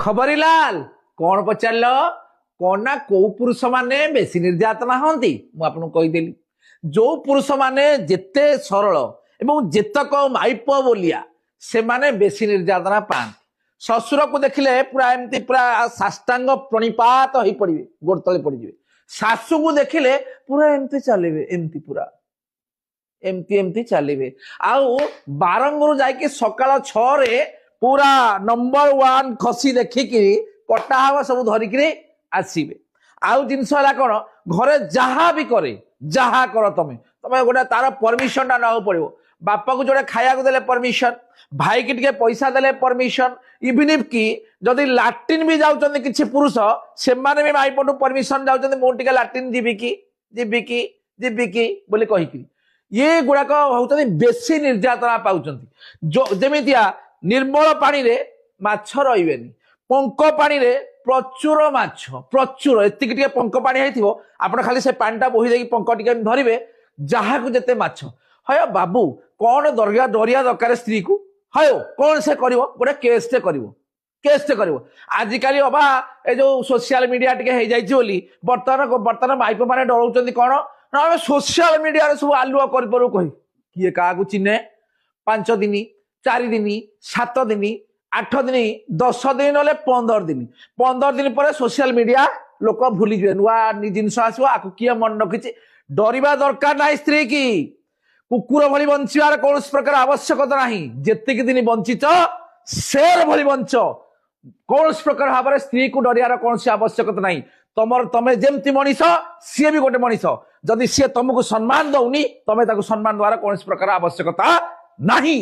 खबरीलाल कौन पचार कौन ना कौ पुरुष माने बेसी निर्यातना हंती मुझे कहीदेली जो पुरुष माने जेते सरल एवं जेतक माइप बोलिया से माने बेसी निर्यातना पाती शशुर को देखिले पूरा एमती पूरा साष्टांग प्रणिपात हो पड़े गोड़ तले पड़े शाशु को देखिले पूरा एमती चलिए एमती पूरा एमती एमती चलिए आउ बारंगरू जाके सकाल 6 रे पूरा नंबर 1 खसी देखिकी कटा हवा सब धरिकी आसवे आउ जिनस कौन घरे जहा भी करे जहा कर तमें तमें गोटे तार परमिशन टा ना पड़ो बापा को जोड़े खाया देले परमिशन भाई की टिके पैसा देले परमिशन इवन इफ कि जदि लाट्रिन भी जाउछन किछि पुरुष से माने भी माई पटु परमिशन जाउछन मो टिके लाट्रिन जीबी की बोले कहिकी ये गुड़ाक होउछन बेसी निर्यातना पाउछन जो जेमितिया निर्मल पानी रे माछ रहिबेनी पंक पानी रे प्रचुर माछ प्रचुर एतिक टिके पंक पानी हेतिबो आपण खाली से पानीटा बोही देकी पंक टिके धरिबे जहा को जेते माछ हयो बाबू कौन डरिया दरकार स्त्री को हयो कौन से करिवो गोटे केसटे करिवो आजिकाली अबा ए जो सोशल मीडिया टिके हे जाइछि बोली बर्तमान माइप माने डरउचंदी कौन ना हम सोशल मीडिया रे सब आलुआ कर परू कहि किए का को चिन्हे 5 दिन 4 दिन 7 दिन 8 दिन 10 दिन नले 15 दिन पर सोशल मीडिया लोक भूली जे नुआ जिनस आसो आकु किए मन रखिछि डरिबा दरकार ना स्त्री की कुकुर भली बंचार कौन प्रकार आवश्यकता नहीं जेतिक दिन बंचित शेर भली बंच कौन प्रकार भाव में स्त्री को डरियार कौन आवश्यकता नहीं तमे जेमती मनीष सी भी गोटे मनीष जदि सी तुमको सम्मान दौनी तमें सम्मान द्वारा कौन प्रकार आवश्यकता नहीं।